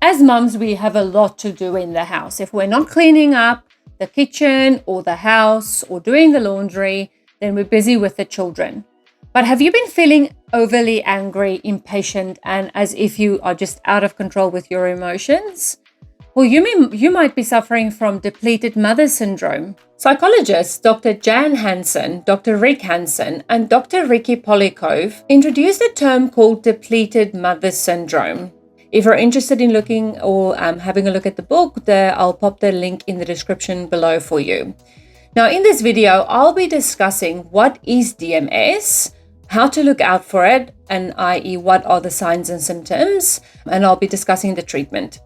As mums, we have a lot to do in the house. If we're not cleaning up the kitchen or the house or doing the laundry, then we're busy with the children. But have you been feeling overly angry, impatient, and as if you are just out of control with your emotions? Well, you might be suffering from Depleted Mother Syndrome. Psychologists Dr. Jan Hanson, Dr. Rick Hanson, and Dr. Ricky Pollycove introduced a term called Depleted Mother Syndrome. If you're interested in looking or having a look at the book, I'll pop the link in the description below for you. Now, in this video, I'll be discussing what is DMS, how to look out for it, and i.e. what are the signs and symptoms, and I'll be discussing the treatment.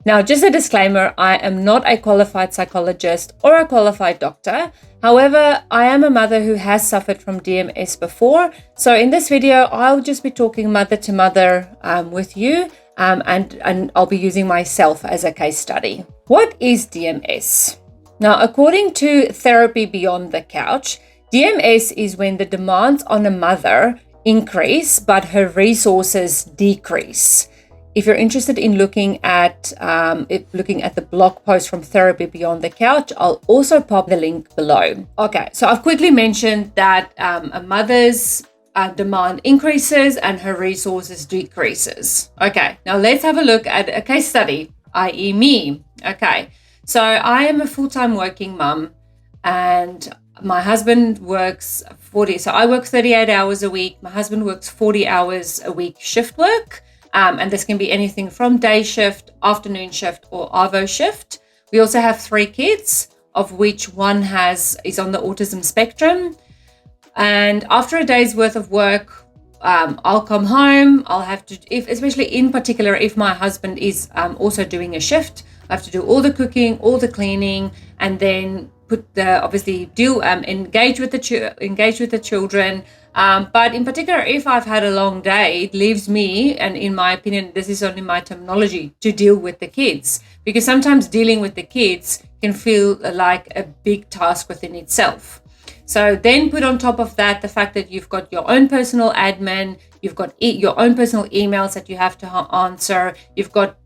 Now, just a disclaimer, I am not a qualified psychologist or a qualified doctor. However, I am a mother who has suffered from DMS before. So in this video, I'll just be talking mother to mother with you, and I'll be using myself as a case study. What is DMS? Now, according to Therapy Beyond the Couch, DMS is when the demands on a mother increase, but her resources decrease. If you're interested in looking at the blog post from Therapy Beyond the Couch, I'll also pop the link below. Okay, so I've quickly mentioned that a mother's demand increases and her resources decreases. Okay, now let's have a look at a case study, i.e. me. Okay, so I am a full-time working mum, and my husband works 40. So I work 38 hours a week. My husband works 40 hours a week shift work. And this can be anything from day shift, afternoon shift, or ARVO shift. We also have 3 kids, of which one is on the autism spectrum. And after a day's worth of work, I'll come home. I'll have to, especially in particular, if my husband is also doing a shift, I have to do all the cooking, all the cleaning, and then engage with the children. But in particular, if I've had a long day, it leaves me, and in my opinion, this is only my terminology, to deal with the kids. Because sometimes dealing with the kids can feel like a big task within itself. So then put on top of that the fact that you've got your own personal admin, you've got your own personal emails that you have to answer, you've got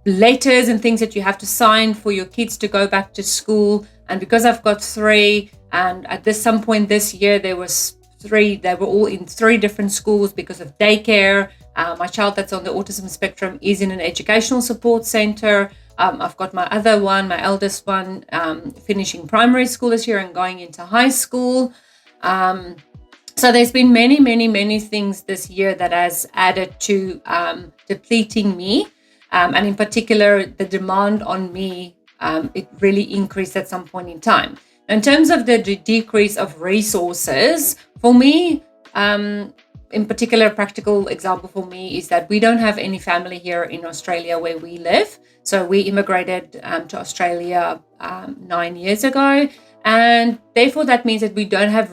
letters and things that you have to sign for your kids to go back to school. And because I've got 3, and at some point this year there was 3, they were all in 3 different schools because of daycare. My child that's on the autism spectrum is in an educational support center. I've got my other one, my eldest one, finishing primary school this year and going into high school. So there's been many things this year that has added to depleting me. And in particular, the demand on me, it really increased at some point in time. In terms of the decrease of resources, for me, in particular, a practical example for me is that we don't have any family here in Australia where we live. So we immigrated to Australia 9 years ago. And therefore, that means that we don't have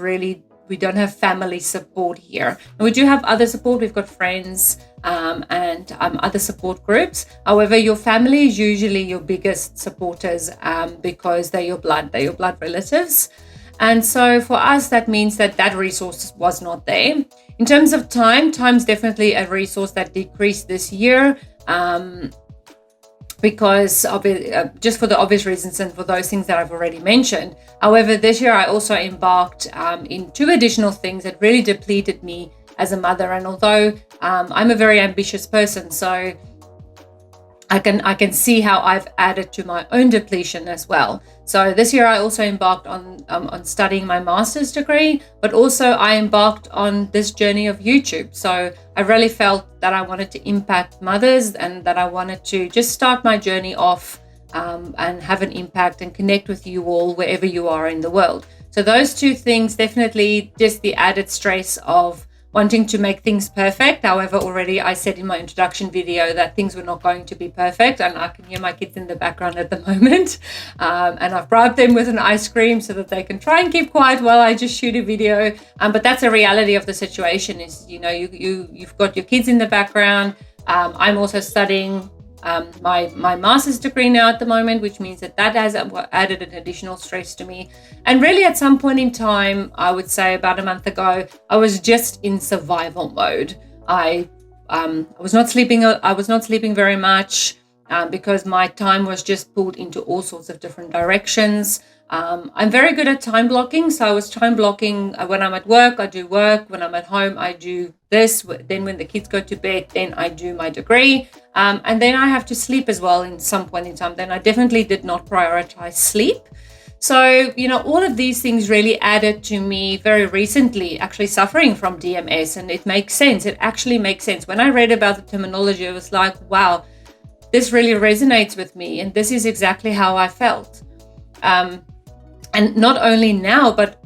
family support here. And we do have other support. We've got friends and other support groups. However, your family is usually your biggest supporters because they're your blood relatives. And so for us, that means that resource was not there. In terms of time's definitely a resource that decreased this year. Because of it, just for the obvious reasons and for those things that I've already mentioned. However, this year I also embarked in 2 additional things that really depleted me as a mother. And although I'm a very ambitious person, so I can see how I've added to my own depletion as well. So this year I also embarked on studying my master's degree, but also I embarked on this journey of YouTube. So I really felt that I wanted to impact mothers and that I wanted to just start my journey off and have an impact and connect with you all wherever you are in the world. So those 2 things, definitely just the added stress of wanting to make things perfect. However, already I said in my introduction video that things were not going to be perfect, and I can hear my kids in the background at the moment. And I've bribed them with an ice cream so that they can try and keep quiet while I just shoot a video. But that's a reality of the situation is, you've got your kids in the background. I'm also studying my master's degree now at the moment, which means that has added an additional stress to me. And really at some point in time, I would say about a month ago, I was just in survival mode. I I was not sleeping very much because my time was just pulled into all sorts of different directions. I'm very good at time blocking. So I was time blocking when I'm at work, I do work. When I'm at home, I do this. Then when the kids go to bed, then I do my degree. And then I have to sleep as well in some point in time. Then I definitely did not prioritize sleep. So, all of these things really added to me very recently actually suffering from DMS. And it makes sense. It actually makes sense. When I read about the terminology, it was like, wow, this really resonates with me. And this is exactly how I felt. And not only now, but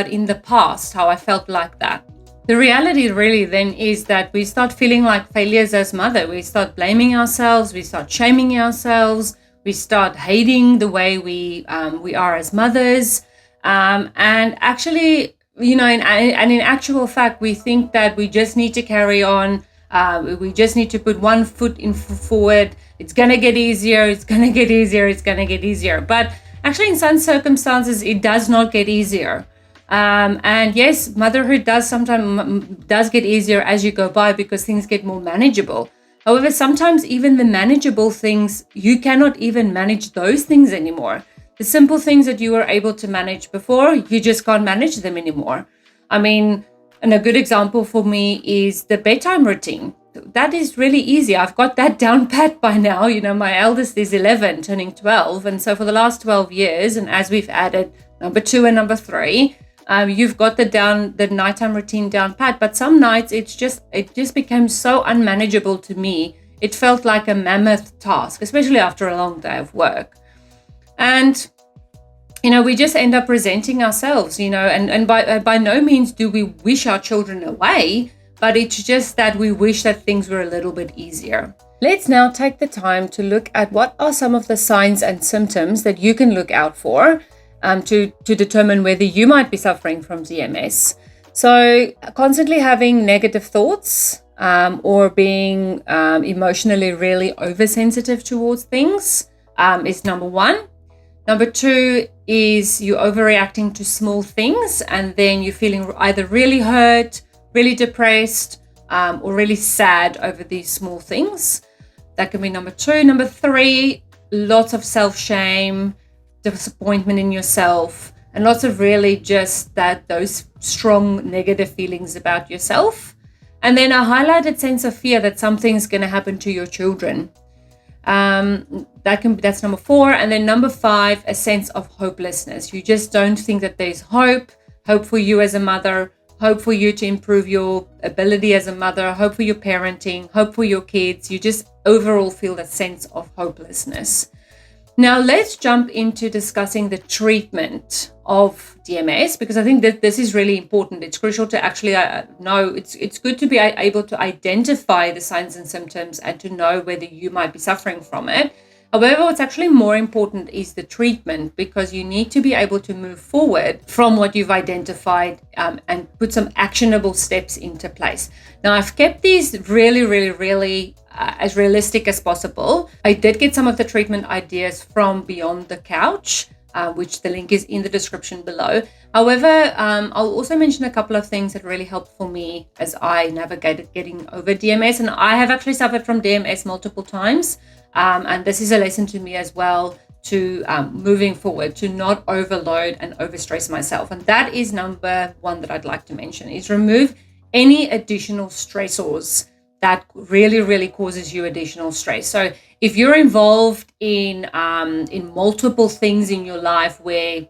in the past, how I felt like that. The reality really then is that we start feeling like failures as mother. We start blaming ourselves. We start shaming ourselves. We start hating the way we are as mothers. And actually, in actual fact, we think that we just need to carry on. We just need to put one foot forward. It's going to get easier. It's going to get easier. It's going to get easier. But actually, in some circumstances, it does not get easier. And yes, motherhood does get easier as you go by because things get more manageable. However, sometimes even the manageable things, you cannot even manage those things anymore. The simple things that you were able to manage before, you just can't manage them anymore. I mean, and a good example for me is the bedtime routine. That is really easy. I've got that down pat by now. My eldest is 11, turning 12. And so for the last 12 years, and as we've added number 2 and number 3, you've got the nighttime routine down pat. But some nights it just became so unmanageable to me. It felt like a mammoth task, especially after a long day of work. And we just end up resenting ourselves, and by no means do we wish our children away, but it's just that we wish that things were a little bit easier. Let's now take the time to look at what are some of the signs and symptoms that you can look out for to determine whether you might be suffering from DMS. So constantly having negative thoughts or being emotionally really oversensitive towards things is number 1. Number 2 is you overreacting to small things, and then you're feeling either really hurt, really depressed, or really sad over these small things. That can be number 2. Number 3, lots of self-shame, disappointment in yourself, and lots of really just those strong negative feelings about yourself. And then a highlighted sense of fear that something's going to happen to your children. That's number 4. And then number 5, a sense of hopelessness. You just don't think that there's hope for you as a mother, hope for you to improve your ability as a mother, hope for your parenting, hope for your kids. You just overall feel that sense of hopelessness. Now let's jump into discussing the treatment of DMS, because I think that this is really important. It's crucial to actually know. It's good to be able to identify the signs and symptoms and to know whether you might be suffering from it. However, what's actually more important is the treatment, because you need to be able to move forward from what you've identified and put some actionable steps into place. Now, I've kept these really, really, really as realistic as possible. I did get some of the treatment ideas from Beyond the Couch, which the link is in the description below. However, I'll also mention a couple of things that really helped for me as I navigated getting over DMS. And I have actually suffered from DMS multiple times. And this is a lesson to me as well to moving forward, to not overload and overstress myself. And that is number 1 that I'd like to mention, is remove any additional stressors that really, really causes you additional stress. So if you're involved in multiple things in your life where,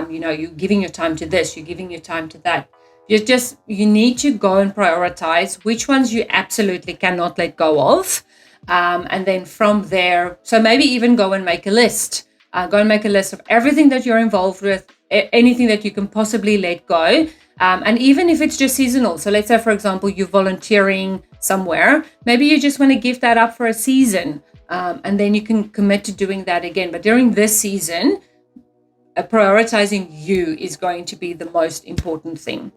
you're giving your time to this, you're giving your time to that, you need to go and prioritize which ones you absolutely cannot let go of. And then from there, so maybe even go and make a list. Go and make a list of everything that you're involved with, anything that you can possibly let go. And even if it's just seasonal. So let's say, for example, you're volunteering somewhere. Maybe you just want to give that up for a season. And then you can commit to doing that again. But during this season, prioritizing you is going to be the most important thing.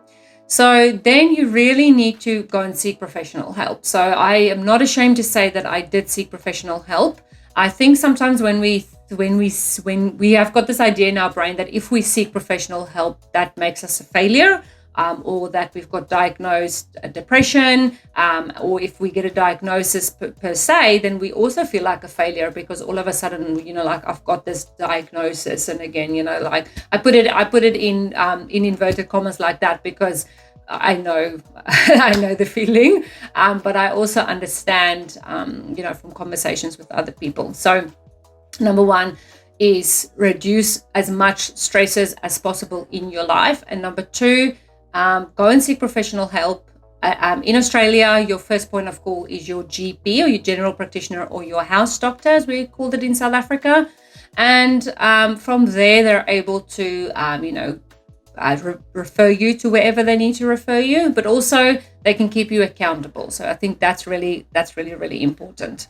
So then you really need to go and seek professional help. So I am not ashamed to say that I did seek professional help. I think sometimes when we have got this idea in our brain that if we seek professional help, that makes us a failure. or that we've got diagnosed depression, or if we get a diagnosis per se, then we also feel like a failure because all of a sudden, like I've got this diagnosis. And again, like I put it in inverted commas like that because I know I know the feeling, but I also understand, from conversations with other people. So number one is reduce as much stresses as possible in your life. And number two, go and seek professional help. In Australia, your first point of call is your GP or your general practitioner or your house doctor, as we called it in South Africa. And from there, they're able to, refer you to wherever they need to refer you, but also they can keep you accountable. So I think that's really, really important.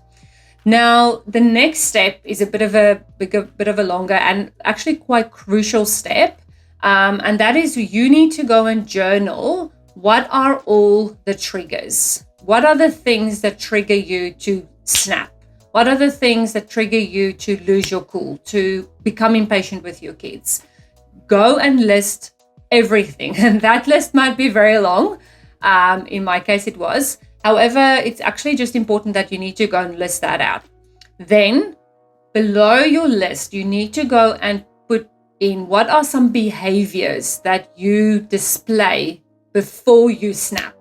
Now, the next step is a bit of a longer and actually quite crucial step. And that is you need to go and journal. What are all the triggers? What are the things that trigger you to snap? What are the things that trigger you to lose your cool, to become impatient with your kids? Go and list everything. And that list might be very long. In my case, it was. However, it's actually just important that you need to go and list that out. Then below your list, you need to go and put in what are some behaviors that you display before you snap.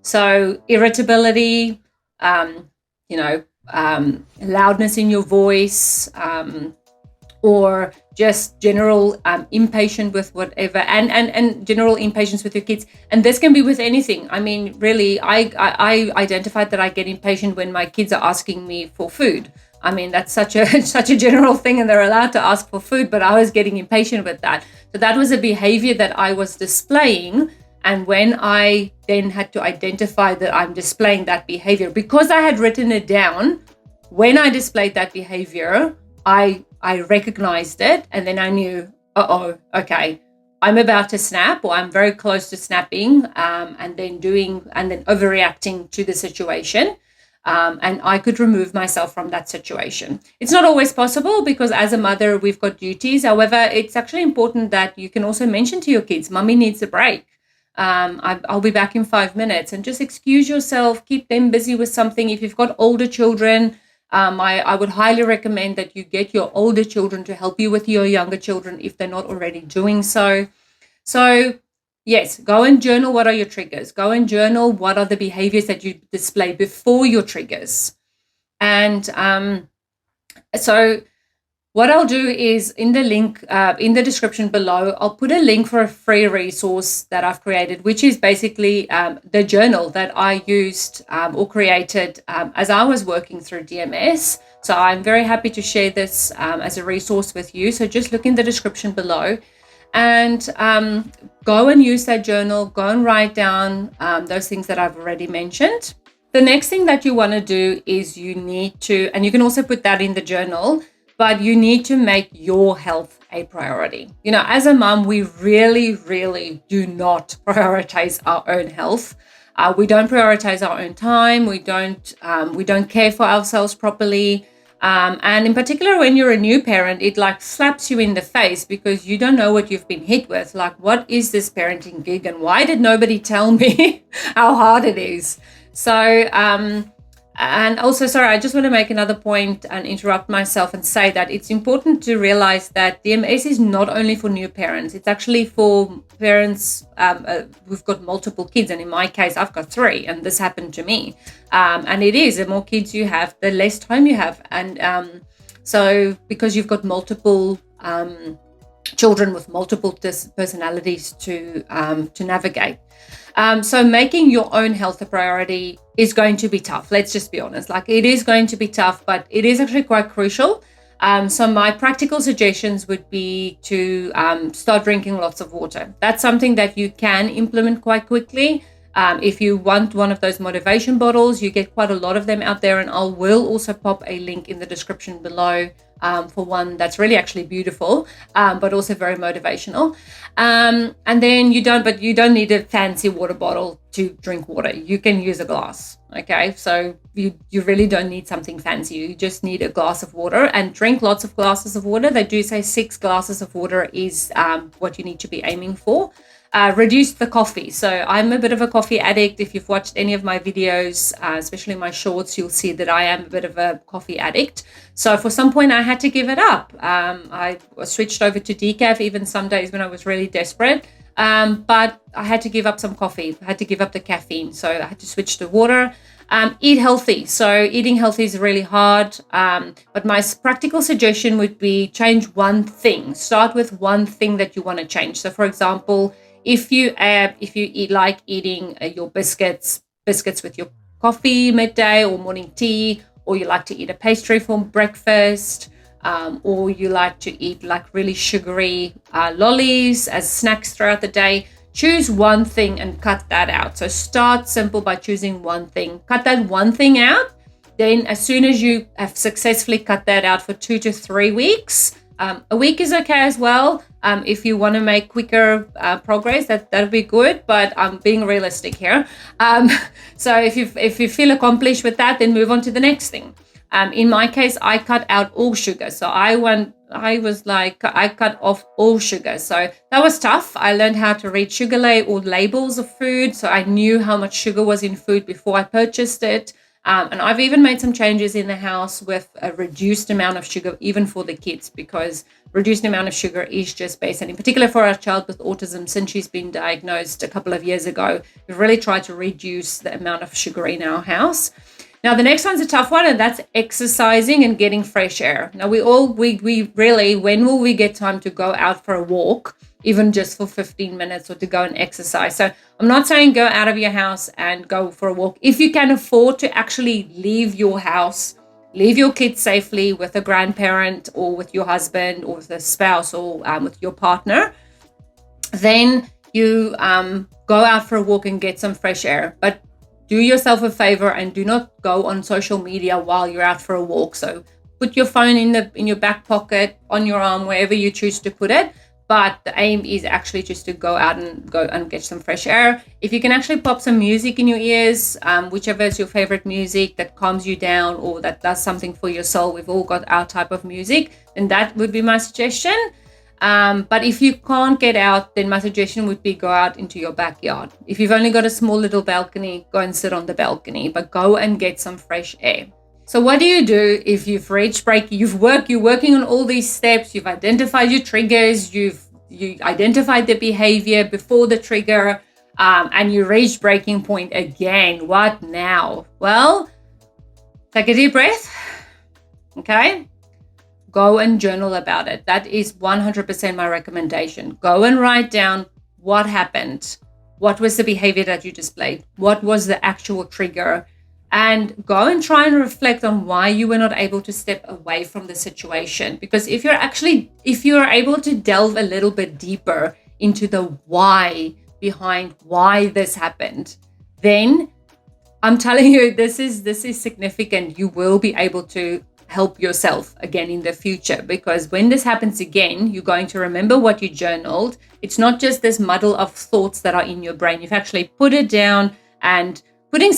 So irritability, loudness in your voice, or just general impatience with whatever, and general impatience with your kids. And this can be with anything. I mean, really, I identified that I get impatient when my kids are asking me for food. I mean, that's such a general thing, and they're allowed to ask for food, but I was getting impatient with that. So that was a behavior that I was displaying. And when I then had to identify that I'm displaying that behavior, because I had written it down, when I displayed that behavior, I recognized it, and then I knew, okay, I'm about to snap, or I'm very close to snapping, and then overreacting to the situation. And I could remove myself from that situation. It's not always possible because as a mother, we've got duties. However, it's actually important that you can also mention to your kids, Mommy needs a break. I'll be back in 5 minutes, and just excuse yourself, keep them busy with something. If you've got older children, I would highly recommend that you get your older children to help you with your younger children if they're not already doing so. So yes, go and journal what are your triggers. Go and journal what are the behaviors that you display before your triggers. And so what I'll do is in the link, in the description below, I'll put a link for a free resource that I've created, which is basically the journal that I used or created as I was working through DMS. So I'm very happy to share this as a resource with you. So just look in the description below and go and use that journal, go and write down those things that I've already mentioned. The next thing that you want to do is you need to, and you can also put that in the journal, but you need to make your health a priority. As a mom, we really, really do not prioritize our own health. We don't prioritize our own time. We don't care for ourselves properly. And in particular, when you're a new parent, it like slaps you in the face because you don't know what you've been hit with. Like, what is this parenting gig, and why did nobody tell me how hard it is? So, and also, sorry, I just want to make another point and interrupt myself and say that it's important to realize that DMS is not only for new parents. It's actually for parents who've got multiple kids. And in my case, I've got 3, and this happened to me. And it is, the more kids you have, the less time you have. And so because you've got multiple children with multiple personalities to navigate. So making your own health a priority is going to be tough. Let's just be honest. Like, it is going to be tough, but it is actually quite crucial. So my practical suggestions would be to start drinking lots of water. That's something that you can implement quite quickly. If you want one of those motivation bottles, you get quite a lot of them out there, and I will also pop a link in the description below for one that's really actually beautiful, but also very motivational. And then you don't need a fancy water bottle to drink water. You can use a glass. Okay, so you really don't need something fancy. You just need a glass of water, and drink lots of glasses of water. They do say 6 glasses of water is what you need to be aiming for. reduce the coffee. So I'm a bit of a coffee addict. If you've watched any of my videos, especially my shorts, you'll see that I am a bit of a coffee addict. So for some point I had to give it up. I switched over to decaf even some days when I was really desperate. But I had to give up some coffee. I had to give up the caffeine. So I had to switch to water. Eat healthy. So eating healthy is really hard. But my practical suggestion would be change one thing. Start with one thing that you want to change. So for example, if you like eating your biscuits with your coffee midday or morning tea, or you like to eat a pastry for breakfast, or you like to eat like really sugary lollies as snacks throughout the day, choose one thing and cut that out. So start simple by choosing one thing. Cut that one thing out. Then as soon as you have successfully cut that out for 2 to 3 weeks, a week is okay as well. If you want to make quicker progress, that'll be good. But I'm being realistic here. So if you feel accomplished with that, then move on to the next thing. In my case, I cut out all sugar. So I cut off all sugar. So that was tough. I learned how to read sugar labels of food. So I knew how much sugar was in food before I purchased it. And I've even made some changes in the house with a reduced amount of sugar, even for the kids, because reduced amount of sugar is just best. And in particular for our child with autism, since she's been diagnosed a couple of years ago, we've really tried to reduce the amount of sugar in our house. Now, the next one's a tough one, and that's exercising and getting fresh air. Now, we really, when will we get time to go out for a walk, even just for 15 minutes, or to go and exercise? So I'm not saying go out of your house and go for a walk. If you can afford to actually leave your house, leave your kids safely with a grandparent or with your husband or with a spouse or with your partner, then you go out for a walk and get some fresh air. But do yourself a favor and do not go on social media while you're out for a walk. So put your phone in your back pocket, on your arm, wherever you choose to put it. But the aim is actually just to go out and get some fresh air. If you can actually pop some music in your ears, whichever is your favorite music that calms you down or that does something for your soul, we've all got our type of music, then that would be my suggestion. But if you can't get out, then my suggestion would be go out into your backyard. If you've only got a small little balcony, go and sit on the balcony, but go and get some fresh air. So what do you do if you've reached break? You're working on all these steps. You've identified your triggers. You identified the behavior before the trigger, and you reached breaking point again. What now? Well, take a deep breath. Okay. Go and journal about it. That is 100% my recommendation. Go and write down what happened. What was the behavior that you displayed? What was the actual trigger? And go and try and reflect on why you were not able to step away from the situation. Because if you're able to delve a little bit deeper into the why behind why this happened, then I'm telling you, this is significant. You will be able to help yourself again in the future, because when this happens again, you're going to remember what you journaled. It's not just this muddle of thoughts that are in your brain. You've actually put it down, and putting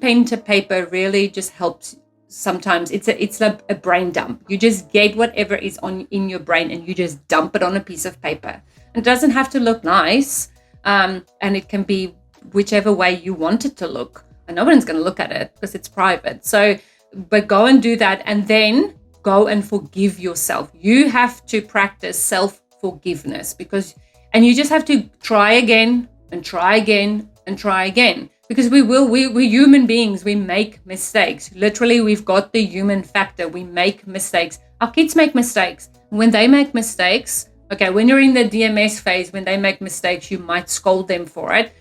pen to paper really just helps. Sometimes it's a brain dump. You just get whatever is in your brain and you just dump it on a piece of paper. It doesn't have to look nice, and it can be whichever way you want it to look. And no one's going to look at it because it's private. But go and do that, and then go and forgive yourself. You have to practice self-forgiveness, and you just have to try again and try again and try again, because we're human beings. We make mistakes. Literally, we've got the human factor. We make mistakes. Our kids make mistakes. When they make mistakes, okay, when you're in the DMS phase, when they make mistakes, you might scold them for it.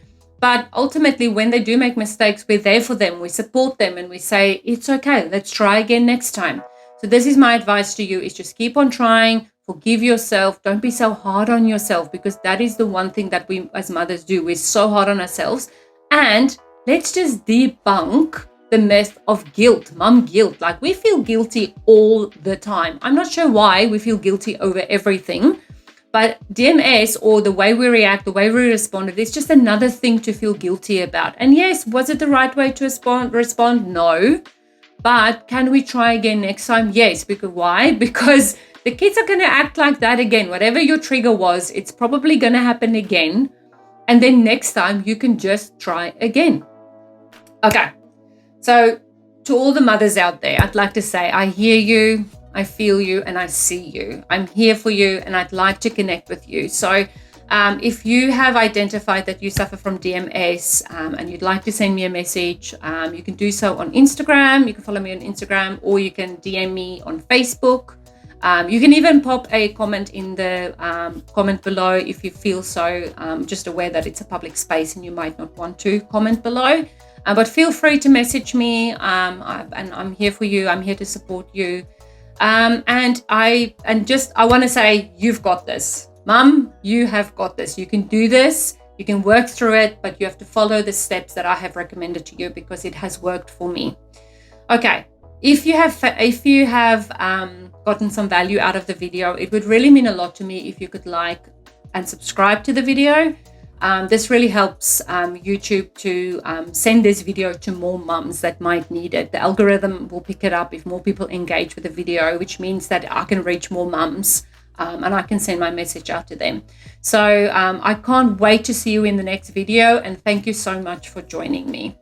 But ultimately, when they do make mistakes, we're there for them. We support them and we say, it's okay, let's try again next time. So this is my advice to you, is just keep on trying, forgive yourself. Don't be so hard on yourself, because that is the one thing that we as mothers do. We're so hard on ourselves. And let's just debunk the myth of guilt, mom guilt. Like, we feel guilty all the time. I'm not sure why we feel guilty over everything. But DMS, or the way we react, the way we respond, it's just another thing to feel guilty about. And yes, was it the right way to respond? No. But can we try again next time? Yes. Because why? Because the kids are going to act like that again. Whatever your trigger was, it's probably going to happen again. And then next time you can just try again. Okay, so to all the mothers out there, I'd like to say, I hear you, I feel you, and I see you. I'm here for you, and I'd like to connect with you. So if you have identified that you suffer from DMS and you'd like to send me a message, you can do so on Instagram. You can follow me on Instagram, or you can DM me on Facebook. You can even pop a comment in the comment below if you feel so. Just aware that it's a public space and you might not want to comment below. But feel free to message me, and I'm here for you. I'm here to support you. And I want to say, you've got this. Mum, you have got this. You can do this. You can work through it, but you have to follow the steps that I have recommended to you because it has worked for me. Okay, if you have gotten some value out of the video, it would really mean a lot to me if you could like and subscribe to the video. This really helps YouTube to send this video to more mums that might need it. The algorithm will pick it up if more people engage with the video, which means that I can reach more mums and I can send my message out to them. So I can't wait to see you in the next video, and thank you so much for joining me.